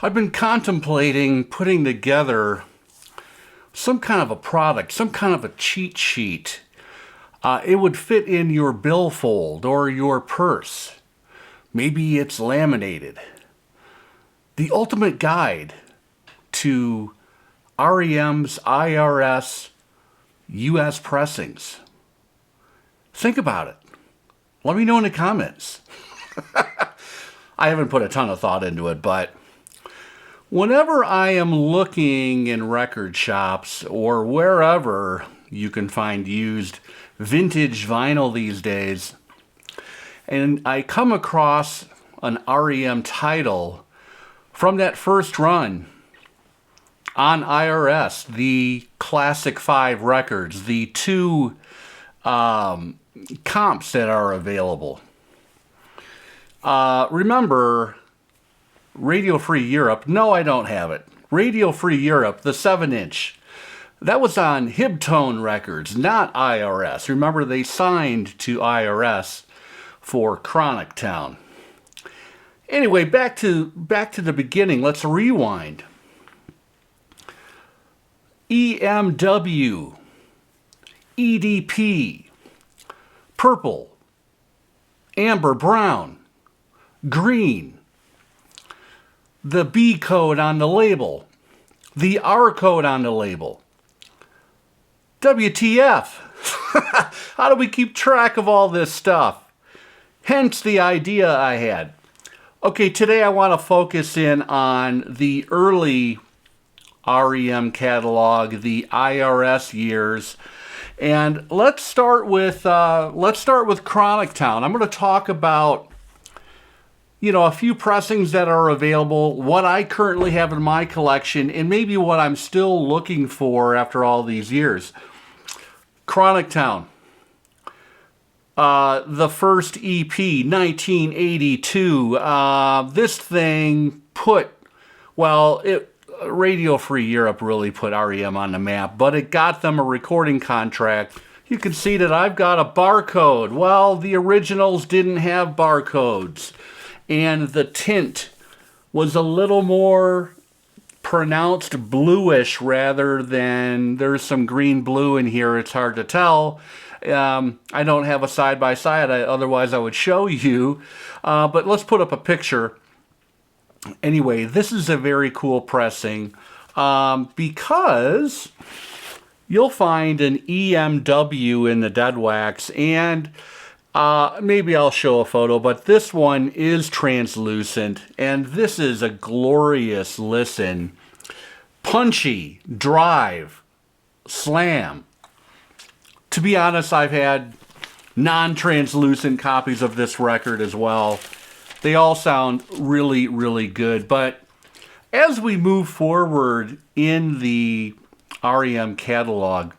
I've been contemplating putting together some kind of a product, some kind of a cheat sheet. It would fit in your billfold or your purse. Maybe it's laminated. The ultimate guide to R.E.M's IRS US pressings. Think about it. Let me know in the comments. I haven't put a ton of thought into it, but whenever I am looking in record shops or wherever you can find used vintage vinyl these days, and I come across an R.E.M title from that first run on IRS, the Classic 5 records, the two comps that are available. Remember, Radio Free Europe, no, I don't have it. Radio Free Europe, the 7-inch, that was on Hibtone Records, not IRS. Remember, they signed to IRS for Chronic Town. Anyway, back to the beginning. Let's rewind. EMW, EDP, purple, amber brown, green, the B code on the label, the R code on the label. WTF? How do we keep track of all this stuff? Hence the idea I had. Okay, today I want to focus in on the early R.E.M catalog, the IRS years, and let's start with Chronic Town. I'm going to talk about a few pressings that are available, what I currently have in my collection, and maybe what I'm still looking for after all these years. Chronic Town. The first EP, 1982. This thing Radio Free Europe really put R.E.M on the map, but it got them a recording contract. You can see that I've got a barcode. Well, the originals didn't have barcodes, and the tint was a little more pronounced bluish rather than there's some green blue in here. It's hard to tell. I don't have a side-by-side, otherwise I would show you. But let's put up a picture. Anyway, this is a very cool pressing because you'll find an EMW in the dead wax, and maybe I'll show a photo, but this one is translucent, and this is a glorious listen. Punchy, drive, slam. To be honest, I've had non-translucent copies of this record as well. They all sound really, really good. But as we move forward in the R.E.M catalog,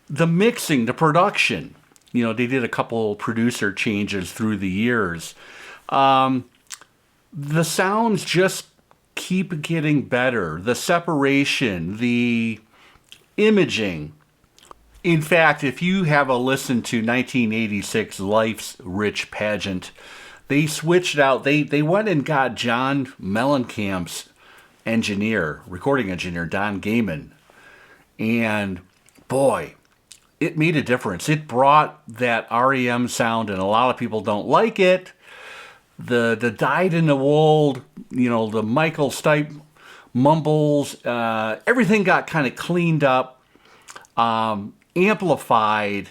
the mixing, the production, they did a couple producer changes through the years. The sounds just keep getting better. The separation, the imaging. In fact, if you have a listen to 1986 Life's Rich Pageant, they switched out. They went and got John Mellencamp's recording engineer, Don Gaiman. And boy, it made a difference. It brought that R.E.M sound, and a lot of people don't like it. The dyed-in-the-wool, the Michael Stipe mumbles, everything got kind of cleaned up, amplified,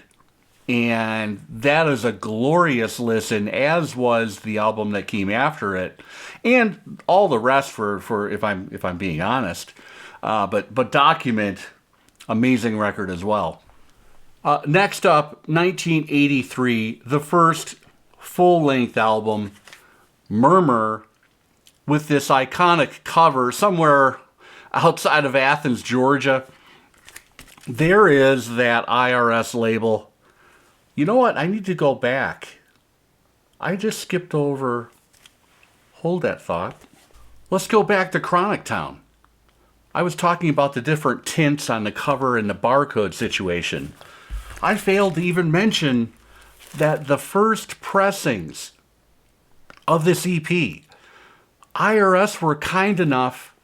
and that is a glorious listen, as was the album that came after it, and all the rest for if I'm being honest. But Document, amazing record as well. Next up, 1983, the first full-length album, Murmur, with this iconic cover somewhere outside of Athens, Georgia. There is that IRS label. You know what? I need to go back. I just skipped over. Hold that thought. Let's go back to Chronic Town. I was talking about the different tints on the cover and the barcode situation. I failed to even mention that the first pressings of this EP IRS were kind enough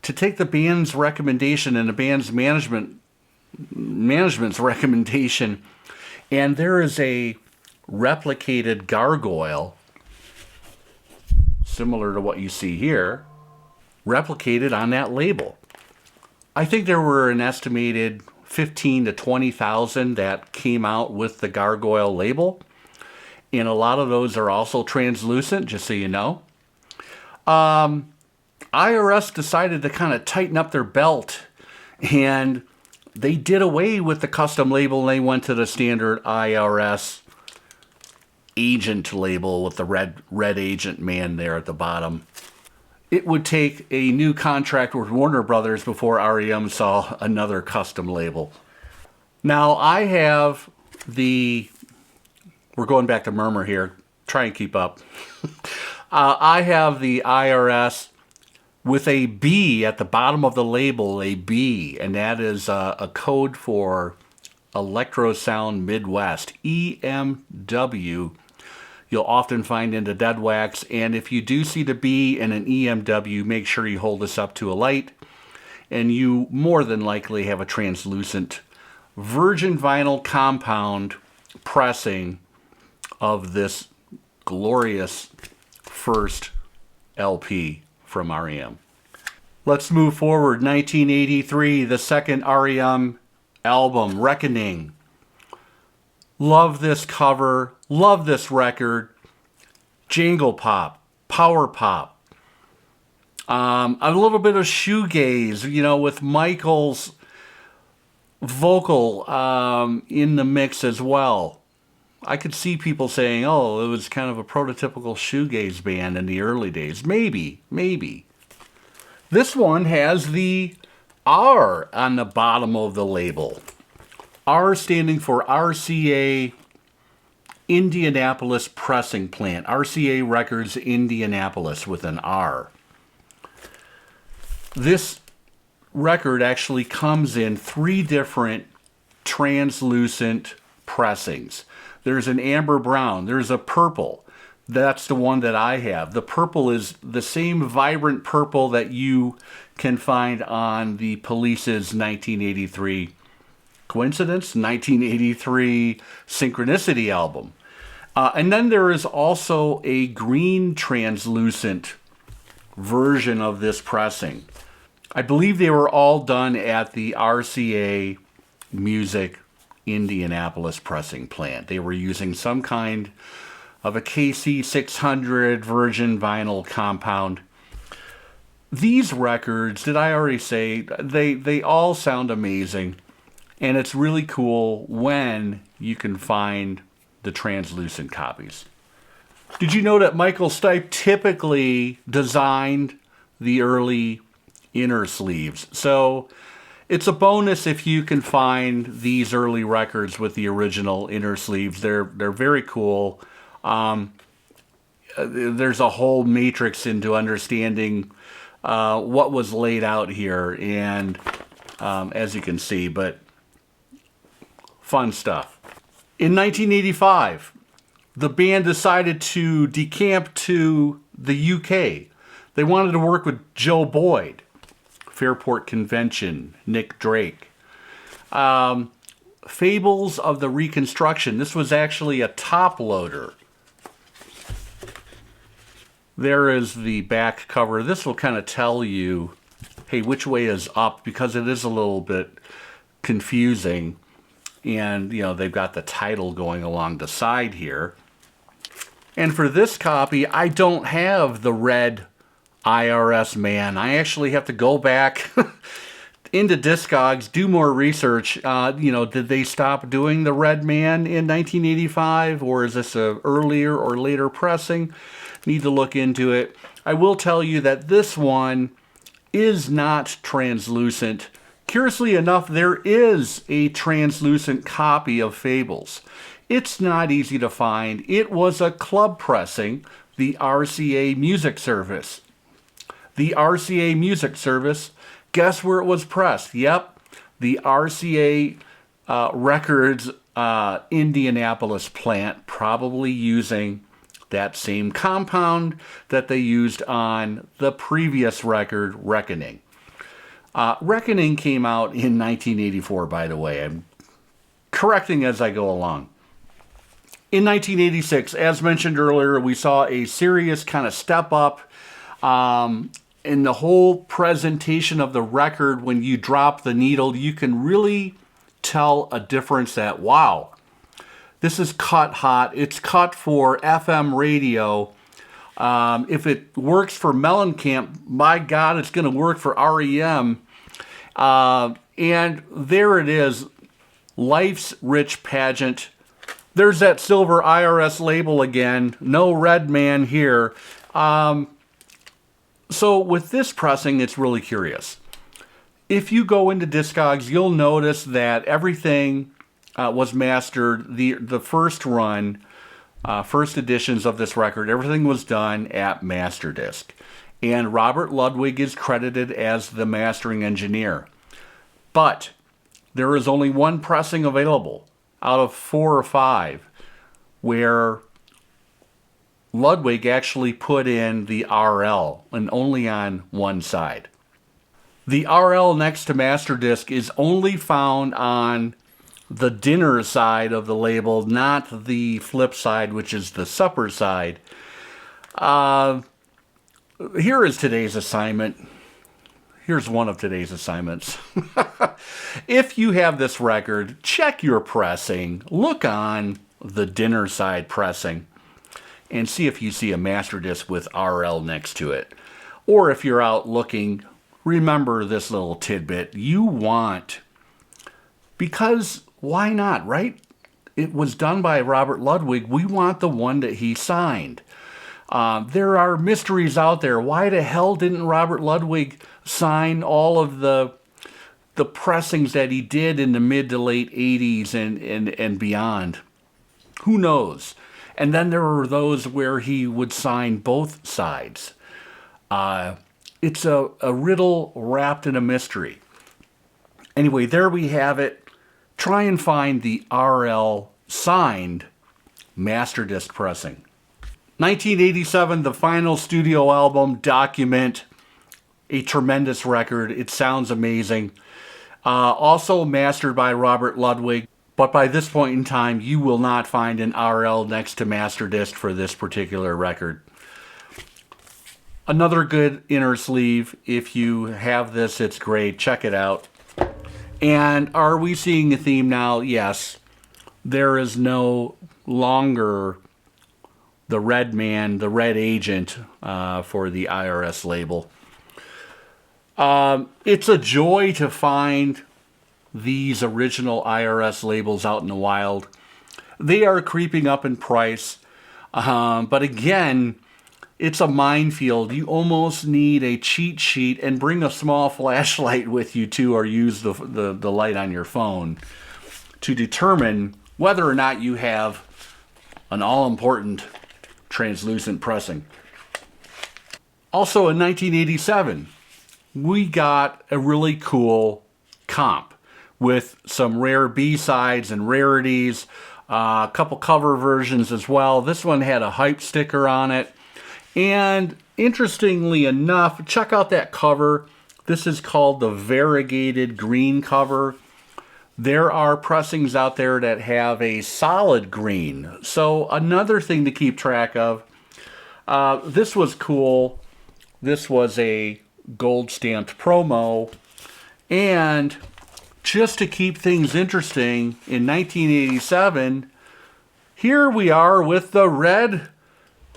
to take the band's recommendation and the band's management's recommendation, and there is a replicated gargoyle similar to what you see here, replicated on that label. I think there were an estimated 15 to 20,000 that came out with the gargoyle label, and a lot of those are also translucent, just so you know. IRS decided to kind of tighten up their belt, and they did away with the custom label and they went to the standard IRS agent label with the red agent man there at the bottom. It would take a new contract with Warner Brothers before R.E.M. saw another custom label. Now I have we're going back to Murmur here, try and keep up. I have the IRS with a B at the bottom of the label, a B, and that is a code for Electrosound Midwest, EMW. You'll often find in the dead wax, and if you do see the B in an EMW, make sure you hold this up to a light, and you more than likely have a translucent virgin vinyl compound pressing of this glorious first LP from R.E.M. Let's move forward. 1983, the second R.E.M. album, Reckoning. Love this cover, love this record. Jangle pop, power pop. A little bit of shoegaze, you know, with Michael's vocal in the mix as well. I could see people saying, oh, it was kind of a prototypical shoegaze band in the early days. Maybe. This one has the R on the bottom of the label. R standing for RCA Indianapolis Pressing Plant. RCA Records Indianapolis with an R. This record actually comes in 3 different translucent pressings. There's an amber brown, there's a purple. That's the one that I have. The purple is the same vibrant purple that you can find on the Police's 1983 Coincidence? 1983 Synchronicity album. And then there is also a green translucent version of this pressing. I believe they were all done at the RCA Music Indianapolis pressing plant. They were using some kind of a KC600 virgin vinyl compound. These records, did I already say, they all sound amazing, and it's really cool when you can find the translucent copies. Did you know that Michael Stipe typically designed the early inner sleeves? So it's a bonus if you can find these early records with the original inner sleeves. They're very cool. There's a whole matrix into understanding what was laid out here, and as you can see, but fun stuff. In 1985, the band decided to decamp to the UK. They wanted to work with Joe Boyd, Fairport Convention, Nick Drake. Fables of the Reconstruction. This was actually a top loader. There is the back cover. This will kind of tell you, hey, which way is up, because it is a little bit confusing. And, you know, they've got the title going along the side here. And for this copy, I don't have the red IRS man. I actually have to go back into Discogs, do more research. You know, did they stop doing the red man in 1985, or is this a earlier or later pressing? Need to look into it. I will tell you that this one is not translucent. Curiously enough, there is a translucent copy of Fables. It's not easy to find. It was a club pressing, the RCA Music Service. The RCA Music Service, guess where it was pressed? Yep, the RCA Records Indianapolis plant, probably using that same compound that they used on the previous record, Reckoning. Reckoning came out in 1984, by the way. I'm correcting as I go along. In 1986, as mentioned earlier, we saw a serious kind of step up in the whole presentation of the record. When you drop the needle, you can really tell a difference that, wow, this is cut hot. It's cut for FM radio. If it works for Mellencamp, by God, it's going to work for R.E.M. And there it is, Life's Rich Pageant. There's that silver IRS label again. No red man here. So with this pressing, it's really curious. If you go into Discogs, you'll notice that everything was mastered. The first run, first editions of this record, everything was done at Masterdisc. And Robert Ludwig is credited as the mastering engineer. But there is only one pressing available out of 4 or 5 where Ludwig actually put in the RL, and only on one side. The RL next to Masterdisc is only found on the dinner side of the label, not the flip side, which is the supper side. Here is today's assignment. Here's one of today's assignments. If you have this record, check your pressing. Look on the dinner side pressing and see if you see a master disc with RL next to it. Or if you're out looking, remember this little tidbit. You want, because why not, right? It was done by Robert Ludwig. We want the one that he signed. There are mysteries out there. Why the hell didn't Robert Ludwig sign all of the pressings that he did in the mid to late 80s and beyond? Who knows? And then there were those where he would sign both sides. It's a riddle wrapped in a mystery. Anyway, there we have it. Try and find the RL signed Masterdisc pressing. 1987, the final studio album, Document. A tremendous record. It sounds amazing. Also mastered by Robert Ludwig. But by this point in time, you will not find an RL next to Masterdisc for this particular record. Another good inner sleeve. If you have this, it's great. Check it out. And are we seeing a theme now? Yes. There is no longer the red man, the red agent for the IRS label. It's a joy to find these original IRS labels out in the wild. They are creeping up in price. But again, it's a minefield. You almost need a cheat sheet and bring a small flashlight with you too, or use the light on your phone to determine whether or not you have an all-important translucent pressing. Also in 1987, we got a really cool comp with some rare B-sides and rarities, a couple cover versions as well. This one had a hype sticker on it. And interestingly enough, check out that cover. This is called the variegated green cover. There are pressings out there that have a solid green. So another thing to keep track of. This was cool. This was a gold stamped promo. And just to keep things interesting, in 1987, here we are with the red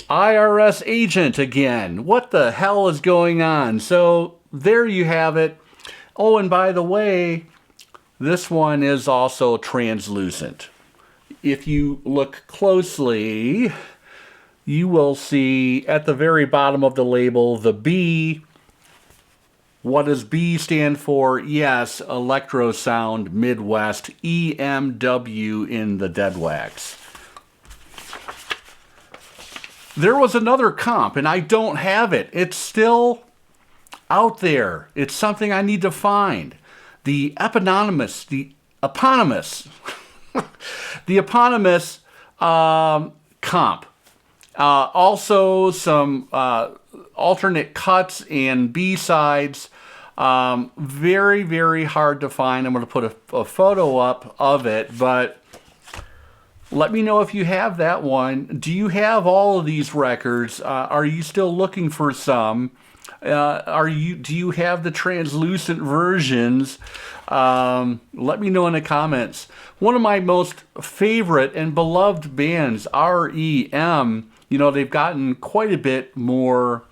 IRS agent again. What the hell is going on? So there you have it. Oh, and by the way, this one is also translucent. If you look closely, you will see at the very bottom of the label, the B. What does B stand for? Yes, Electro Sound Midwest, EMW in the dead wax. There was another comp, and I don't have it. It's still out there. It's something I need to find. The Eponymous, the Eponymous comp. Also, some alternate cuts and B-sides. Very, very hard to find. I'm going to put a photo up of it, but let me know if you have that one. Do you have all of these records? Are you still looking for some? Do you have the translucent versions? Let me know in the comments. One of my most favorite and beloved bands, R.E.M., you know, they've gotten quite a bit more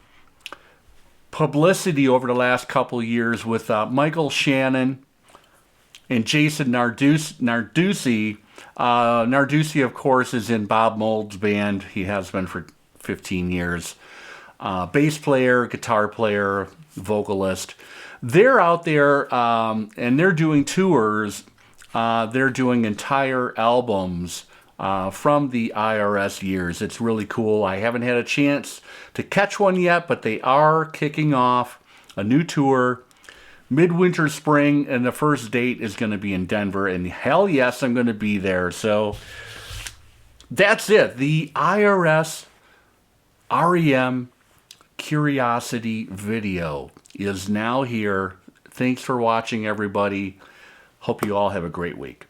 publicity over the last couple of years with Michael Shannon and Jason Narducci. Narducci, of course, is in Bob Mould's band. He has been for 15 years. Bass player, guitar player, vocalist. They're out there and they're doing tours. They're doing entire albums from the IRS Years. It's really cool. I haven't had a chance to catch one yet, but they are kicking off a new tour midwinter, spring, and the first date is going to be in Denver, and hell yes, I'm going to be there. So that's it. The IRS R.E.M. Curiosity video is now here. Thanks for watching, everybody. Hope you all have a great week.